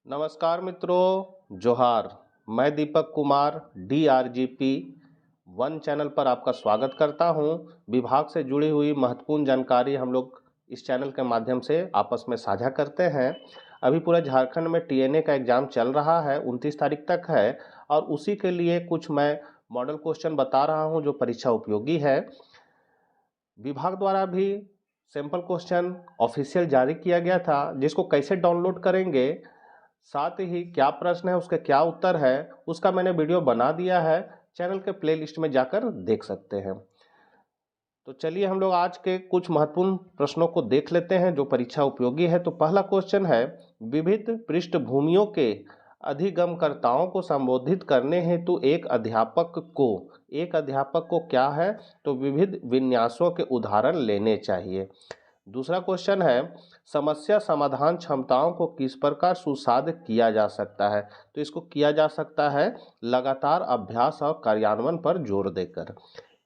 नमस्कार मित्रों, जोहार। मैं दीपक कुमार DRGP 1 चैनल पर आपका स्वागत करता हूं। विभाग से जुड़ी हुई महत्वपूर्ण जानकारी हम लोग इस चैनल के माध्यम से आपस में साझा करते हैं। अभी पूरे झारखंड में TNA का एग्ज़ाम चल रहा है, 29 तारीख तक है और उसी के लिए कुछ मैं मॉडल क्वेश्चन बता रहा हूं जो परीक्षा उपयोगी है। विभाग द्वारा भी सैंपल क्वेश्चन ऑफिशियल जारी किया गया था, जिसको कैसे डाउनलोड करेंगे, साथ ही क्या प्रश्न है उसके क्या उत्तर है, उसका मैंने वीडियो बना दिया है। चैनल के प्लेलिस्ट में जाकर देख सकते हैं। तो चलिए हम लोग आज के कुछ महत्वपूर्ण प्रश्नों को देख लेते हैं जो परीक्षा उपयोगी है। तो पहला क्वेश्चन है, विविध पृष्ठभूमियों के अधिगमकर्ताओं को संबोधित करने हेतु एक अध्यापक को क्या है, तो विविध विन्यासों के उदाहरण लेने चाहिए। दूसरा क्वेश्चन है, समस्या समाधान क्षमताओं को किस प्रकार सुसाध्य किया जा सकता है, तो इसको किया जा सकता है लगातार अभ्यास और कार्यान्वयन पर जोर देकर।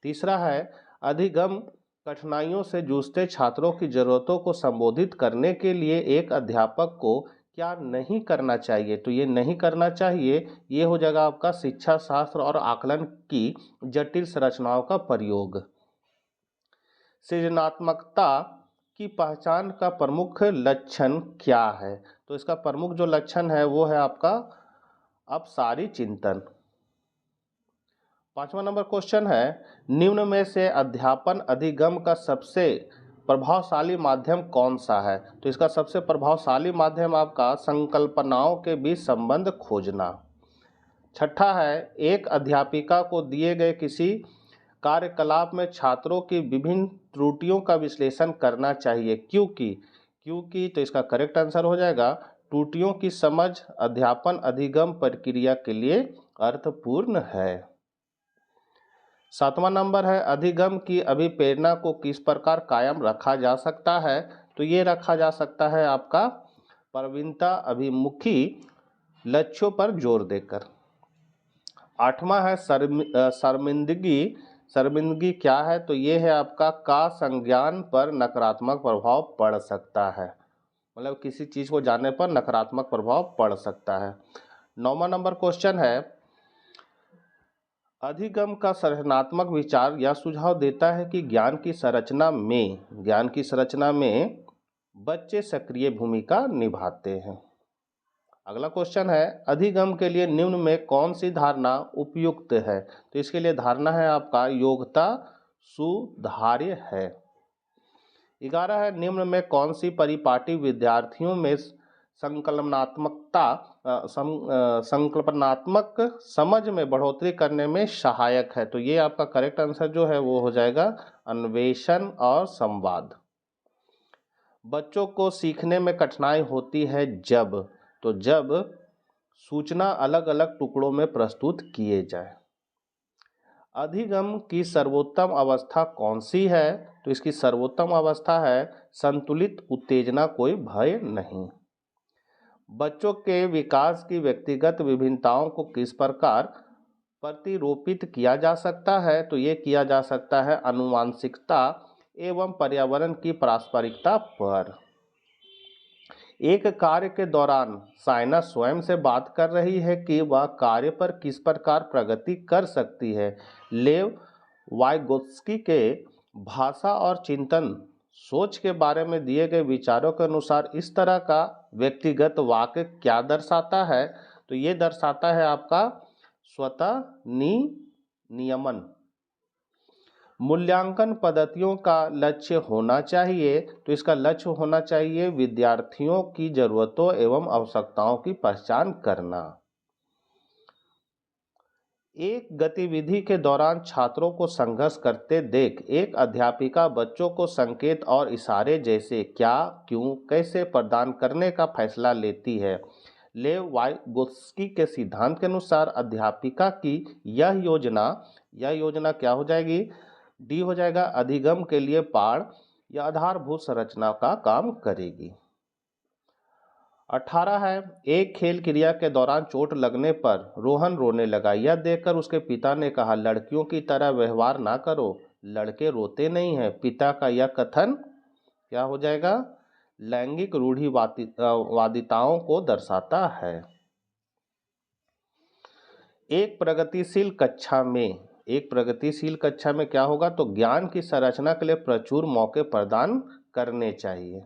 तीसरा है, अधिगम कठिनाइयों से जूझते छात्रों की जरूरतों को संबोधित करने के लिए एक अध्यापक को क्या नहीं करना चाहिए, तो ये नहीं करना चाहिए ये हो जाएगा आपका शिक्षा शास्त्र और आकलन की जटिल संरचनाओं का प्रयोग। सृजनात्मकता की पहचान का प्रमुख लक्षण क्या है, तो इसका प्रमुख जो लक्षण है वो है आपका अपसारी चिंतन। पांचवा नंबर क्वेश्चन है, निम्न में से अध्यापन अधिगम का सबसे प्रभावशाली माध्यम कौन सा है, तो इसका सबसे प्रभावशाली माध्यम आपका संकल्पनाओं के बीच संबंध खोजना। छठा है, एक अध्यापिका को दिए गए किसी कार्यकलाप में छात्रों की विभिन्न त्रुटियों का विश्लेषण करना चाहिए, क्योंकि तो इसका करेक्ट आंसर हो जाएगा त्रुटियों की समझ अध्यापन अधिगम प्रक्रिया के लिए अर्थपूर्ण है। सातवां नंबर है, अधिगम की अभिप्रेरणा को किस प्रकार कायम रखा जा सकता है, तो ये रखा जा सकता है आपका प्रवीणता अभिमुखी लक्ष्यों पर जोर देकर। आठवां है, शर्मिंदगी क्या है, तो ये है आपका का संज्ञान पर नकारात्मक प्रभाव पड़ सकता है, मतलब किसी चीज़ को जानने पर नकारात्मक प्रभाव पड़ सकता है। नौवां नंबर क्वेश्चन है, अधिगम का संरचनात्मक विचार यह सुझाव देता है कि ज्ञान की संरचना में बच्चे सक्रिय भूमिका निभाते हैं। अगला क्वेश्चन है, अधिगम के लिए निम्न में कौन सी धारणा उपयुक्त है, तो इसके लिए धारणा है आपका योग्यता सुधार्य है। 11 है, निम्न में कौन सी परिपाटी विद्यार्थियों में संकल्पनात्मक समझ में बढ़ोतरी करने में सहायक है, तो ये आपका करेक्ट आंसर जो है वो हो जाएगा अन्वेषण और संवाद। बच्चों को सीखने में कठिनाई होती है जब सूचना अलग अलग टुकड़ों में प्रस्तुत किए जाए। अधिगम की सर्वोत्तम अवस्था कौन सी है, तो इसकी सर्वोत्तम अवस्था है संतुलित उत्तेजना, कोई भय नहीं। बच्चों के विकास की व्यक्तिगत विभिन्नताओं को किस प्रकार प्रतिरूपित किया जा सकता है, तो ये किया जा सकता है आनुवांशिकता एवं पर्यावरण की पारस्परिकता पर। एक कार्य के दौरान साइना स्वयं से बात कर रही है कि वह कार्य पर किस प्रकार प्रगति कर सकती है। लेव वाइगोत्स्की के भाषा और चिंतन सोच के बारे में दिए गए विचारों के अनुसार इस तरह का व्यक्तिगत वाक्य क्या दर्शाता है, तो ये दर्शाता है आपका स्वतः नियमन। मूल्यांकन पद्धतियों का लक्ष्य होना चाहिए, तो इसका लक्ष्य होना चाहिए विद्यार्थियों की जरूरतों एवं आवश्यकताओं की पहचान करना। एक गतिविधि के दौरान छात्रों को संघर्ष करते देख एक अध्यापिका बच्चों को संकेत और इशारे जैसे क्या, क्यों, कैसे प्रदान करने का फैसला लेती है। लेव वाइगोत्स्की के सिद्धांत के अनुसार अध्यापिका की यह योजना क्या हो जाएगी, डी हो जाएगा, अधिगम के लिए पाड़ या आधारभूत संरचना का काम करेगी। 18 है, एक खेल क्रिया के दौरान चोट लगने पर रोहन रोने लगा। यह देखकर उसके पिता ने कहा, लड़कियों की तरह व्यवहार ना करो, लड़के रोते नहीं हैं। पिता का यह कथन क्या हो जाएगा, लैंगिक रूढ़िवादिताओं को दर्शाता है। एक प्रगतिशील कक्षा में क्या होगा, तो ज्ञान की संरचना के लिए प्रचुर मौके प्रदान करने चाहिए।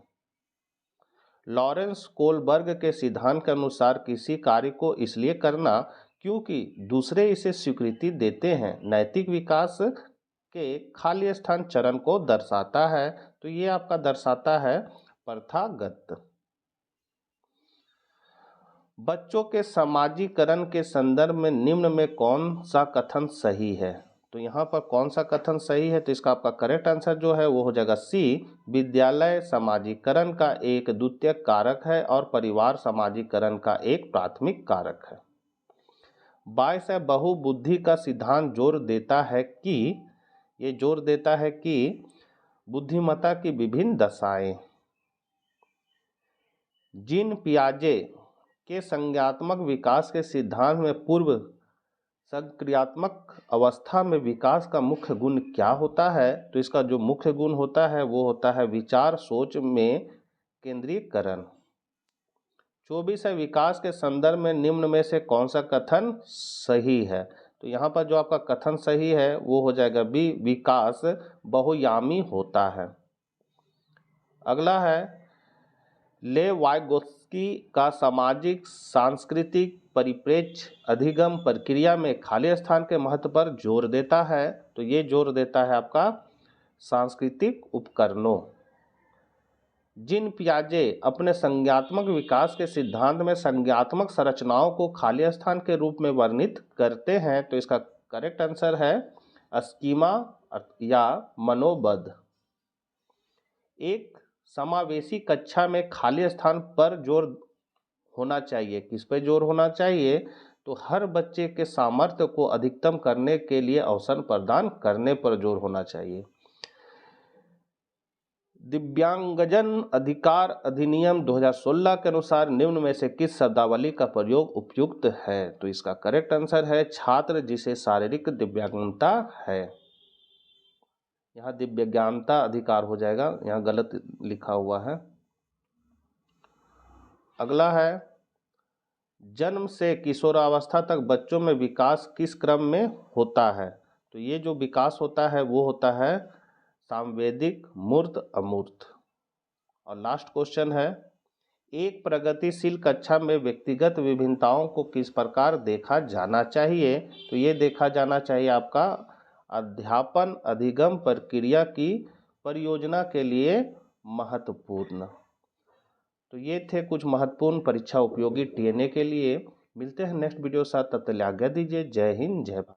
लॉरेंस कोलबर्ग के सिद्धांत के अनुसार किसी कार्य को इसलिए करना क्योंकि दूसरे इसे स्वीकृति देते हैं नैतिक विकास के खाली स्थान चरण को दर्शाता है। तो ये आपका दर्शाता है प्रथागत। बच्चों के समाजीकरण के संदर्भ में निम्न में कौन सा कथन सही है, तो यहाँ पर कौन सा कथन सही है, तो इसका आपका करेक्ट आंसर जो है वो हो जाएगा सी, विद्यालय समाजीकरण का एक द्वितीयक कारक है और परिवार समाजीकरण का एक प्राथमिक कारक है। 22 है, बहुबुद्धि का सिद्धांत जोर देता है कि बुद्धिमत्ता की विभिन्न दशाएं। जीन पियाजे के संज्ञात्मक विकास के सिद्धांत में पूर्व सक्रियात्मक अवस्था में विकास का मुख्य गुण क्या होता है, तो इसका जो मुख्य गुण होता है वो होता है विचार सोच में केंद्रीकरण। 24 है, विकास के संदर्भ में निम्न में से कौन सा कथन सही है, तो यहाँ पर जो आपका कथन सही है वो हो जाएगा बी, विकास बहुयामी होता है। अगला है, लेवाइगोत्स्की का सामाजिक सांस्कृतिक परिप्रेक्ष्य अधिगम प्रक्रिया में खाली स्थान के महत्व पर जोर देता है, तो ये जोर देता है आपका सांस्कृतिक उपकरणों। जीन पियाजे अपने संज्ञात्मक विकास के सिद्धांत में संज्ञात्मक संरचनाओं को खाली स्थान के रूप में वर्णित करते हैं, तो इसका करेक्ट आंसर है स्कीमा या मनोबद्ध। एक समावेशी कक्षा में खाली स्थान पर जोर होना चाहिए। किस पर जोर होना चाहिए, तो हर बच्चे के सामर्थ्य को अधिकतम करने के लिए अवसर प्रदान करने पर जोर होना चाहिए। दिव्यांगजन अधिकार अधिनियम 2016 के अनुसार निम्न में से किस शब्दावली का प्रयोग उपयुक्त है, तो इसका करेक्ट आंसर है छात्र जिसे शारीरिक दिव्यांगता है। यहाँ दिव्यांगता अधिकार हो जाएगा, यहाँ गलत लिखा हुआ है। अगला है, जन्म से किशोरावस्था तक बच्चों में विकास किस क्रम में होता है, तो ये जो विकास होता है वो होता है सांवेदिक, मूर्त, अमूर्त। और लास्ट क्वेश्चन है, एक प्रगतिशील कक्षा में व्यक्तिगत विभिन्नताओं को किस प्रकार देखा जाना चाहिए, तो ये देखा जाना चाहिए आपका अध्यापन अधिगम प्रक्रिया की परियोजना के लिए महत्वपूर्ण। तो ये थे कुछ महत्वपूर्ण परीक्षा उपयोगी TNA के लिए। मिलते हैं नेक्स्ट वीडियो साथ, तब तक आज्ञा दीजिए। जय हिंद, जय भारत।